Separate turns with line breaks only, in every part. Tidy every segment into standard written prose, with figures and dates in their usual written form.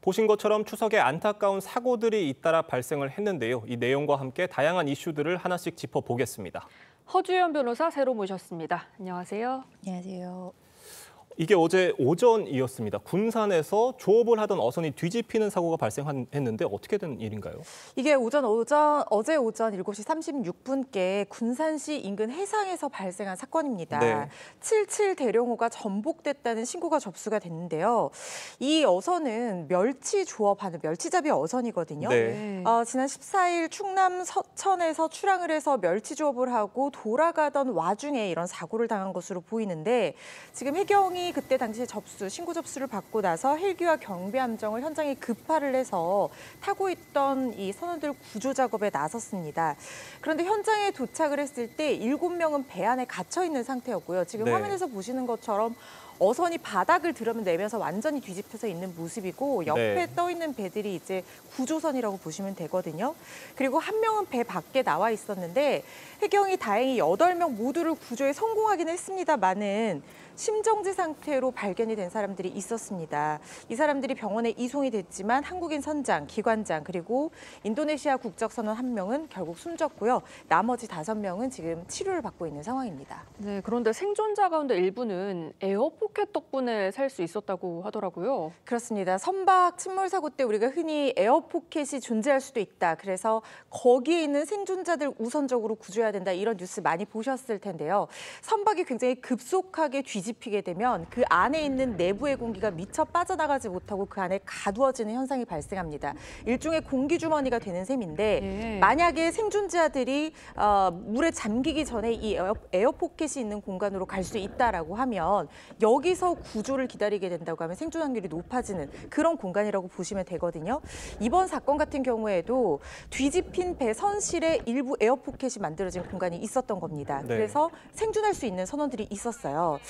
보신 것처럼 추석에 안타까운 사고들이 잇따라 발생을 했는데요. 이 내용과 함께 다양한 이슈들을 하나씩 짚어보겠습니다.
허주연 변호사 새로 모셨습니다. 안녕하세요.
안녕하세요.
이게 어제 오전이었습니다. 군산에서 조업을 하던 어선이 뒤집히는 사고가 발생했는데 어떻게 된 일인가요?
이게 어제 오전 7시 36분께 군산시 인근 해상에서 발생한 사건입니다.
네.
77 대령호가 전복됐다는 신고가 접수가 됐는데요. 이 어선은 멸치 조업하는 멸치잡이 어선이거든요.
네.
지난 14일 충남 서천에서 출항을 해서 멸치 조업을 하고 돌아가던 와중에 이런 사고를 당한 것으로 보이는데 지금 해경이 그때 당시 신고 접수를 받고 나서 헬기와 경비함정을 현장에 급파를 해서 타고 있던 이 선원들 구조 작업에 나섰습니다. 그런데 현장에 도착을 했을 때 7명은 배 안에 갇혀 있는 상태였고요. 지금
네.
화면에서 보시는 것처럼 어선이 바닥을 들여내면서 완전히 뒤집혀서 있는 모습이고 옆에
네.
떠 있는 배들이 이제 구조선이라고 보시면 되거든요. 그리고 한 명은 배 밖에 나와 있었는데 해경이 다행히 8명 모두를 구조에 성공하긴 했습니다만은 심정지 상태로 발견이 된 사람들이 있었습니다. 이 사람들이 병원에 이송이 됐지만 한국인 선장, 기관장 그리고 인도네시아 국적 선원 1명은 결국 숨졌고요. 나머지 5명은 지금 치료를 받고 있는 상황입니다.
네, 그런데 생존자 가운데 일부는 에어포켓 덕분에 살 수 있었다고 하더라고요.
그렇습니다. 선박 침몰 사고 때 우리가 흔히 에어포켓이 존재할 수도 있다. 그래서 거기에 있는 생존자들 우선적으로 구조해야 된다. 이런 뉴스 많이 보셨을 텐데요. 선박이 굉장히 급속하게 뒤집히게 되면 그 안에 있는 내부의 공기가 미처 빠져나가지 못하고 그 안에 가두어지는 현상이 발생합니다. 일종의 공기주머니가 되는 셈인데 만약에 생존자들이 물에 잠기기 전에 이 에어포켓이 있는 공간으로 갈 수 있다라고 하면 여기서 구조를 기다리게 된다고 하면 생존 확률이 높아지는 그런 공간이라고 보시면 되거든요. 이번 사건 같은 경우에도 뒤집힌 배 선실에 일부 에어포켓이 만들어진 공간이 있었던 겁니다.
네.
그래서 생존할 수 있는 선원들이 있었어요.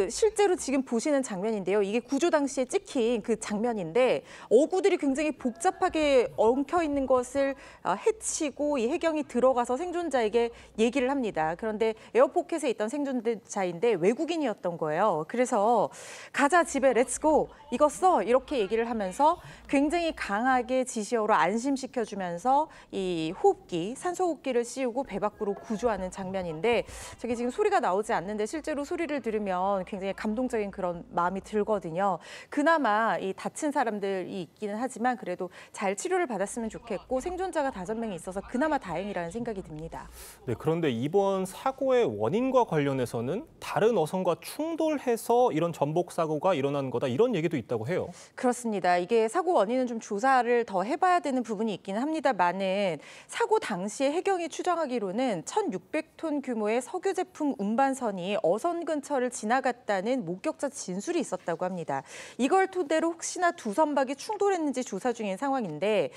실제로 지금 보시는 장면인데요. 이게 구조 당시에 찍힌 그 장면인데 어구들이 굉장히 복잡하게 엉켜 있는 것을 해치고 이 해경이 들어가서 생존자에게 얘기를 합니다. 그런데 에어포켓에 있던 생존자인데 외국인이었던 거예요. 그래서 가자 집에 렛츠고 이거 써 이렇게 얘기를 하면서 굉장히 강하게 지시어로 안심시켜주면서 이 호흡기, 산소 호흡기를 씌우고 배 밖으로 구조하는 장면인데 저기 지금 소리가 나오지 않는데 실제로 소리를 들으면 굉장히 감동적인 그런 마음이 들거든요. 그나마 이 다친 사람들이 있기는 하지만 그래도 잘 치료를 받았으면 좋겠고 생존자가 5명이 있어서 그나마 다행이라는 생각이 듭니다.
네, 그런데 이번 사고의 원인과 관련해서는 다른 어선과 충돌해서 이런 전복 사고가 일어난 거다 이런 얘기도 있다고 해요.
그렇습니다. 이게 사고 원인은 좀 조사를 더 해봐야 되는 부분이 있기는 합니다만은 사고 당시에 해경이 추정하기로는 1,600톤 규모의 석유 제품 운반선이 어선 근처를 지나갔다는 목격자 진술이 있었다고 합니다. 이걸 토대로 혹시나 두 선박이 충돌했는지 조사 중인 상황인데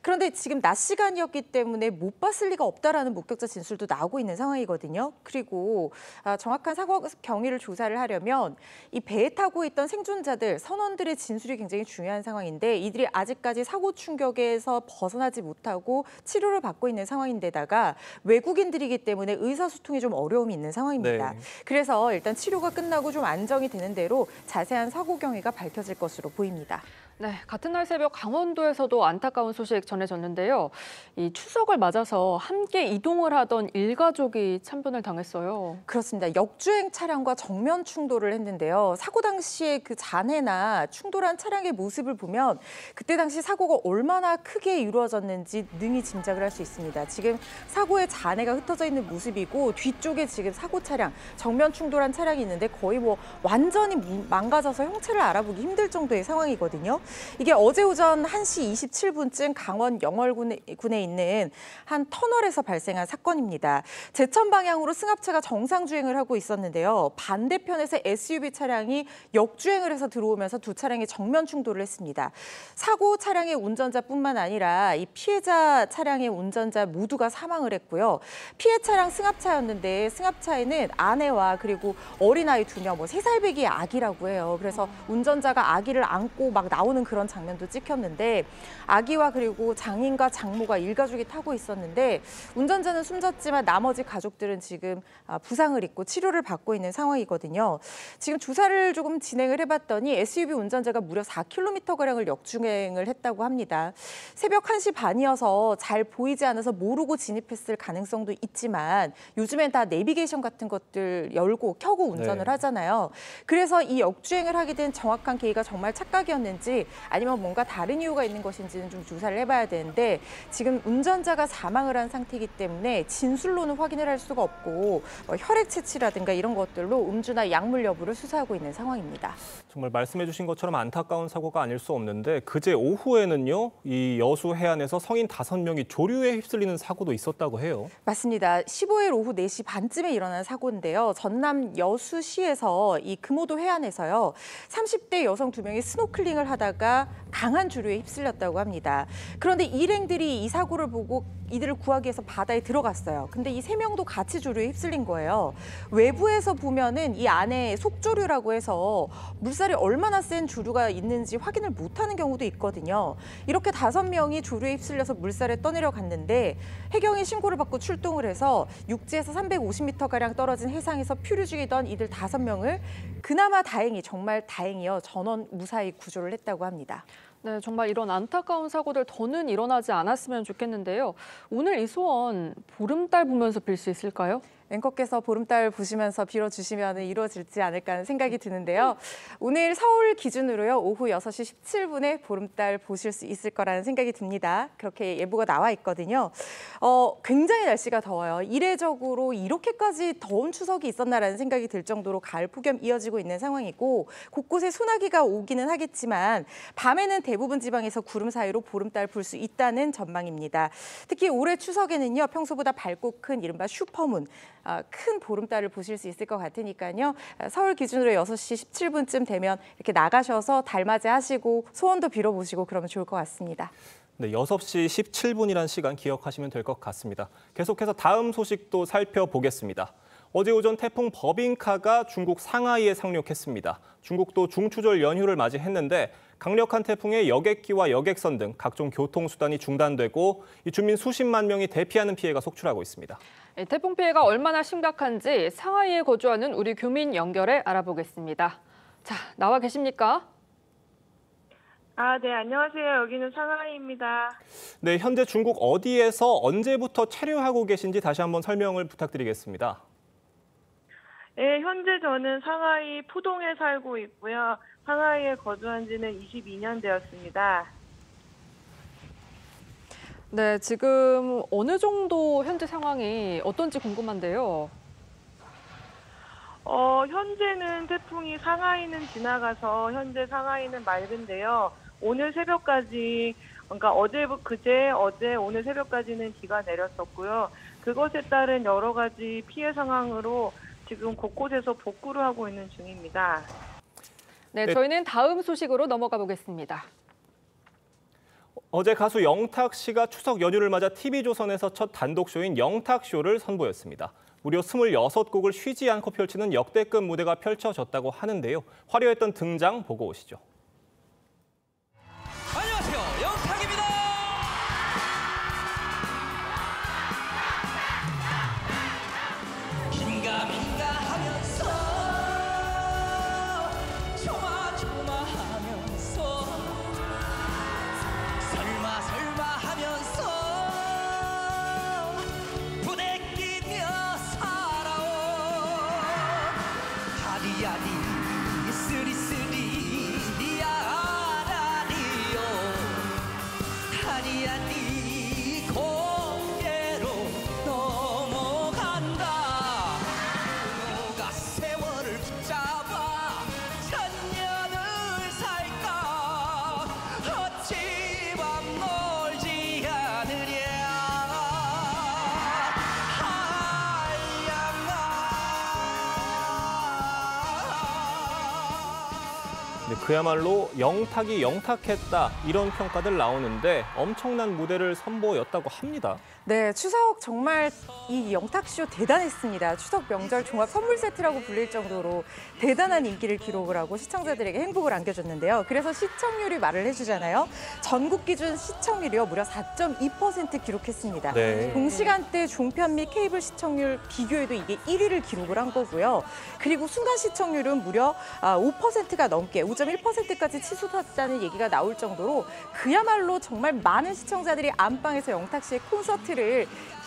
그런데 지금 낮 시간이었기 때문에 못 봤을 리가 없다라는 목격자 진술도 나오고 있는 상황이거든요. 그리고 정확한 사고 경위를 조사를 하려면 이 배에 타고 있던 생존자들, 선원들의 진술이 굉장히 중요한 상황인데 이들이 아직까지 사고 충격에서 벗어나지 못하고 치료를 받고 있는 상황인데다가 외국인들이기 때문에 의사소통이 좀 어려움이 있는 상황입니다.
네.
그래서 일단 치료가 끝나고 좀 안정이 되는 대로 자세한 사고 경위가 밝혀질 것으로 보입니다.
네, 같은 날 새벽 강원도에서도 안타까운 소식 전해졌는데요. 이 추석을 맞아서 함께 이동을 하던 일가족이 참변을 당했어요.
그렇습니다. 역주행 차량과 정면 충돌을 했는데요. 사고 당시에 그 잔해나 충돌한 차량의 모습을 보면 그때 당시 사고가 얼마나 크게 이루어졌는지 능히 짐작을 할 수 있습니다. 지금 사고의 잔해가 흩어져 있는 모습이고 뒤쪽에 지금 사고 차량, 정면 충돌한 차량이 있는데 거의 완전히 망가져서 형체를 알아보기 힘들 정도의 상황이거든요. 이게 어제 오전 1시 27분쯤 강원 영월군에 있는 한 터널에서 발생한 사건입니다. 제천 방향으로 승합차가 정상 주행을 하고 있었는데요. 반대편에서 SUV 차량이 역주행을 해서 들어오면서 두 차량이 정면 충돌을 했습니다. 사고 차량의 운전자뿐만 아니라 이 피해자 차량의 운전자 모두가 사망을 했고요. 피해 차량 승합차였는데 승합차에는 아내와 그리고 어린아이 2명, 3살 배기의 아기라고 해요. 그래서 운전자가 아기를 안고 막 나오는 나오는 그런 장면도 찍혔는데 아기와 그리고 장인과 장모가 일가족이 타고 있었는데 운전자는 숨졌지만 나머지 가족들은 지금 부상을 입고 치료를 받고 있는 상황이거든요. 지금 조사를 조금 진행을 해봤더니 SUV 운전자가 무려 4km가량을 역주행을 했다고 합니다. 새벽 1시 반이어서 잘 보이지 않아서 모르고 진입했을 가능성도 있지만 요즘엔 다 내비게이션 같은 것들 열고 켜고 운전을 하잖아요. 그래서 이 역주행을 하게 된 정확한 계기가 정말 착각이었는지 아니면 뭔가 다른 이유가 있는 것인지는 좀 조사를 해봐야 되는데 지금 운전자가 사망을 한 상태이기 때문에 진술로는 확인을 할 수가 없고 혈액 채취라든가 이런 것들로 음주나 약물 여부를 수사하고 있는 상황입니다.
정말 말씀해 주신 것처럼 안타까운 사고가 아닐 수 없는데 그제 오후에는요. 이 여수 해안에서 성인 5명이 조류에 휩쓸리는 사고도 있었다고 해요.
맞습니다. 15일 오후 4시 반쯤에 일어난 사고인데요. 전남 여수시에서 이 금오도 해안에서요. 30대 여성 2명이 스노클링을 하다가 강한 조류에 휩쓸렸다고 합니다. 그런데 일행들이 이 사고를 보고 이들을 구하기 위해서 바다에 들어갔어요. 근데 이 3명도 같이 조류에 휩쓸린 거예요. 외부에서 보면은 이 안에 속조류라고 해서 물살이 얼마나 센 조류가 있는지 확인을 못하는 경우도 있거든요. 이렇게 5명이 조류에 휩쓸려서 물살에 떠내려 갔는데 해경이 신고를 받고 출동을 해서 육지에서 350m가량 떨어진 해상에서 표류 중이던 이들 5명을 그나마 다행히 정말 다행이요. 전원 무사히 구조를 했다고 합니다.
네, 정말 이런 안타까운 사고들 더는 일어나지 않았으면 좋겠는데요. 오늘 이 소원 보름달 보면서 빌 수 있을까요?
앵커께서 보름달 보시면서 빌어주시면 이루어질지 않을까 하는 생각이 드는데요. 오늘 서울 기준으로요. 오후 6시 17분에 보름달 보실 수 있을 거라는 생각이 듭니다. 그렇게 예보가 나와 있거든요. 굉장히 날씨가 더워요. 이례적으로 이렇게까지 더운 추석이 있었나라는 생각이 들 정도로 가을 폭염 이어지고 있는 상황이고 곳곳에 소나기가 오기는 하겠지만 밤에는 대부분 지방에서 구름 사이로 보름달 볼 수 있다는 전망입니다. 특히 올해 추석에는요. 평소보다 밝고 큰 이른바 슈퍼문, 큰 보름달을 보실 수 있을 것 같으니까요. 서울 기준으로 6시 17분쯤 되면 이렇게 나가셔서 달맞이 하시고 소원도 빌어보시고 그러면 좋을 것 같습니다.
네, 6시 17분이라는 시간 기억하시면 될 것 같습니다. 계속해서 다음 소식도 살펴보겠습니다. 어제 오전 태풍 버빙카가 중국 상하이에 상륙했습니다. 중국도 중추절 연휴를 맞이했는데 강력한 태풍에 여객기와 여객선 등 각종 교통수단이 중단되고 이 주민 수십만 명이 대피하는 피해가 속출하고 있습니다.
태풍 피해가 얼마나 심각한지 상하이에 거주하는 우리 교민 연결해 알아보겠습니다. 자, 나와 계십니까?
네, 안녕하세요. 여기는 상하이입니다.
네, 현재 중국 어디에서 언제부터 체류하고 계신지 다시 한번 설명을 부탁드리겠습니다.
네, 현재 저는 상하이 푸동에 살고 있고요. 상하이에 거주한 지는 22년 되었습니다.
네, 지금 어느 정도 현재 상황이 어떤지 궁금한데요.
현재는 태풍이 상하이는 지나가서 현재 상하이는 맑은데요. 오늘 새벽까지, 그러니까 어제, 오늘 새벽까지는 비가 내렸었고요. 그것에 따른 여러 가지 피해 상황으로 지금 곳곳에서 복구를 하고 있는 중입니다.
네, 저희는 다음 소식으로 넘어가 보겠습니다.
어제 가수 영탁 씨가 추석 연휴를 맞아 TV조선에서 첫 단독쇼인 영탁쇼를 선보였습니다. 무려 26곡을 쉬지 않고 펼치는 역대급 무대가 펼쳐졌다고 하는데요. 화려했던 등장 보고 오시죠.
안녕하세요, 영탁입니다. 긴가민가 하면서 조마조마하면서 설마 하면서 부대끼며 살아온 하리하리 쓰리쓰리 야라리요 하리하리 공개로 넘어간다 누가 세월을 붙잡아 천년을 살까 어찌 밤 놀지 않으랴 하얀아.
네, 그야말로 영탁이 영탁했다 이런 평가들 나오는데 엄청난 무대를 선보였다고 합니다.
네, 추석 정말 이 영탁쇼 대단했습니다. 추석 명절 종합 선물 세트라고 불릴 정도로 대단한 인기를 기록을 하고 시청자들에게 행복을 안겨줬는데요. 그래서 시청률이 말을 해주잖아요. 전국 기준 시청률이요, 무려 4.2% 기록했습니다.
네.
동시간대 종편 및 케이블 시청률 비교해도 이게 1위를 기록을 한 거고요. 그리고 순간 시청률은 무려 5%가 넘게 5.1%까지 치솟았다는 얘기가 나올 정도로 그야말로 정말 많은 시청자들이 안방에서 영탁 씨의 콘서트를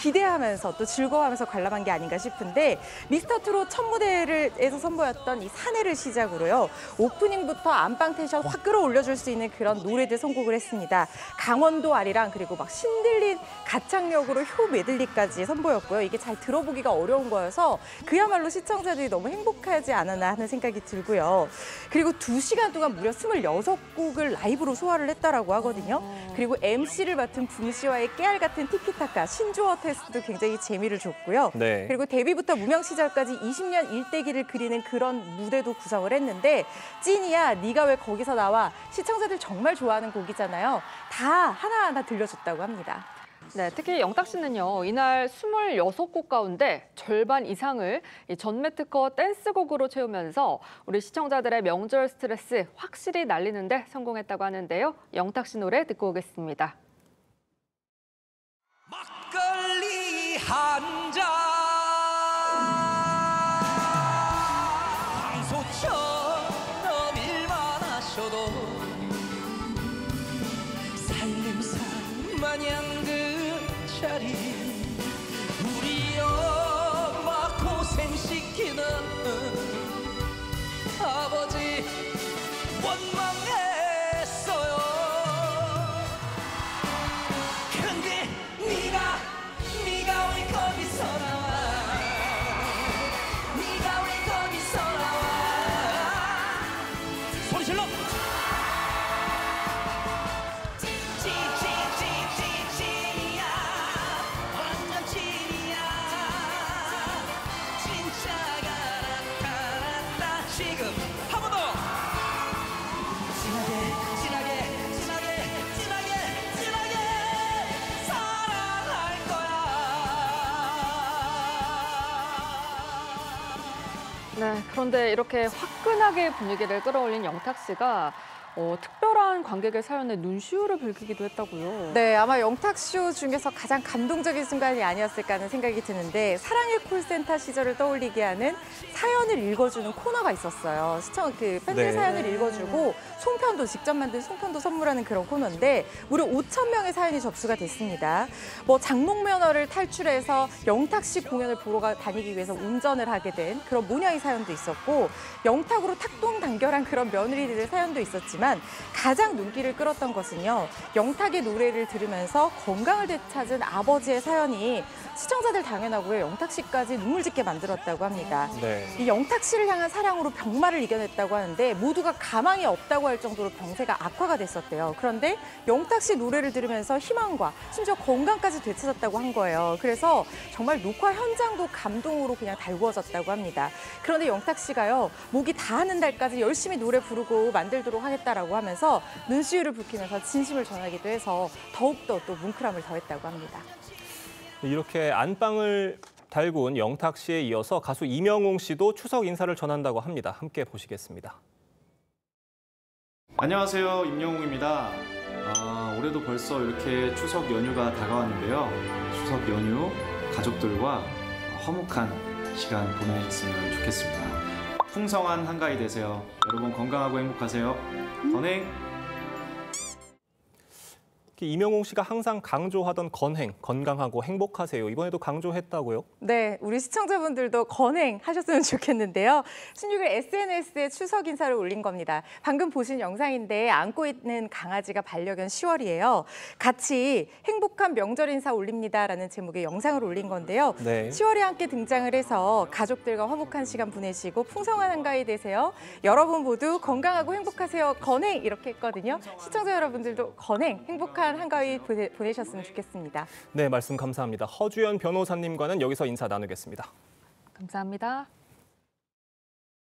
기대하면서 또 즐거워하면서 관람한 게 아닌가 싶은데 미스터트롯 첫 무대에서 선보였던 이 사내를 시작으로요. 오프닝부터 안방 텐션 확 끌어올려줄 수 있는 그런 노래들 선곡을 했습니다. 강원도 아리랑 그리고 막 신들린 가창력으로 효 메들리까지 선보였고요. 이게 잘 들어보기가 어려운 거여서 그야말로 시청자들이 너무 행복하지 않았나 하는 생각이 들고요. 그리고 2시간 동안 무려 26곡을 라이브로 소화를 했다라고 하거든요. 그리고 MC를 맡은 붕 씨와의 깨알 같은 티키타카, 신조어 테스트도 굉장히 재미를 줬고요.
네.
그리고 데뷔부터 무명 시절까지 20년 일대기를 그리는 그런 무대도 구성을 했는데 찐이야, 네가 왜 거기서 나와? 시청자들 정말 좋아하는 곡이잖아요. 다 하나하나 들려줬다고 합니다.
네, 특히 영탁 씨는요, 이날 26곡 가운데 절반 이상을 이 전매 특허 댄스곡으로 채우면서 우리 시청자들의 명절 스트레스 확실히 날리는데 성공했다고 하는데요. 영탁 씨 노래 듣고 오겠습니다.
막걸리 한 잔 황소처럼 일만 하셔도 살림살 마냥 그 자리 우리 엄마 고생시키는 아버지 원망했어요. 근데 네가 왜 거기서 나와? 네가 왜 거기서 나와? 소리 질러! 찌찌찌찌찌찌야 완전 찐이야 진짜가 나타났다 지금 한 번 더! 진하게 사랑할 거야.
네, 그런데 이렇게 화끈하게 분위기를 끌어올린 영탁 씨가 특별한 관객의 사연에 눈시울을 붉히기도 했다고요.
네, 아마 영탁쇼 중에서 가장 감동적인 순간이 아니었을까 하는 생각이 드는데 사랑의 콜센터 시절을 떠올리게 하는 사연을 읽어주는 코너가 있었어요. 팬들
네.
사연을 읽어주고 송편도 직접 만든 송편도 선물하는 그런 코너인데 무려 5,000명의 사연이 접수가 됐습니다. 장롱 면허를 탈출해서 영탁 씨 공연을 보러 다니기 위해서 운전을 하게 된 그런 모녀의 사연도 있었고 영탁으로 탁동단결한 그런 며느리들의 사연도 있었지만 가장 눈길을 끌었던 것은요. 영탁의 노래를 들으면서 건강을 되찾은 아버지의 사연이 시청자들 당연하고요. 영탁 씨까지 눈물 짓게 만들었다고 합니다.
네.
이 영탁 씨를 향한 사랑으로 병마를 이겨냈다고 하는데 모두가 가망이 없다고 할 정도로 병세가 악화가 됐었대요. 그런데 영탁 씨 노래를 들으면서 희망과 심지어 건강까지 되찾았다고 한 거예요. 그래서 정말 녹화 현장도 감동으로 그냥 달구어졌다고 합니다. 그런데 영탁 씨가요. 목이 다하는 날까지 열심히 노래 부르고 만들도록 하겠다라고 하면서 눈시울을 붉히면서 진심을 전하기도 해서 더욱더 또 뭉클함을 더했다고 합니다.
이렇게 안방을 달군 영탁 씨에 이어서 가수 이명웅 씨도 추석 인사를 전한다고 합니다. 함께 보시겠습니다.
안녕하세요, 임영웅입니다. 올해도 벌써 이렇게 추석 연휴가 다가왔는데요. 추석 연휴 가족들과 화목한 시간 보내셨으면 좋겠습니다. 풍성한 한가위 되세요. 여러분 건강하고 행복하세요. 건행!
이명웅 씨가 항상 강조하던 건행, 건강하고 행복하세요. 이번에도 강조했다고요?
네, 우리 시청자분들도 건행하셨으면 좋겠는데요. 16일 SNS에 추석 인사를 올린 겁니다. 방금 보신 영상인데 안고 있는 강아지가 반려견 시월이에요. 같이 행복한 명절 인사 올립니다라는 제목의 영상을 올린 건데요.
네.
시월이 함께 등장을 해서 가족들과 화목한 시간 보내시고 풍성한 한가위 되세요. 여러분 모두 건강하고 행복하세요. 건행 이렇게 했거든요. 시청자 여러분들도 건행, 행복한 한가위 보내셨으면 좋겠습니다.
네, 말씀 감사합니다. 허주연 변호사님과는 여기서 인사 나누겠습니다.
감사합니다.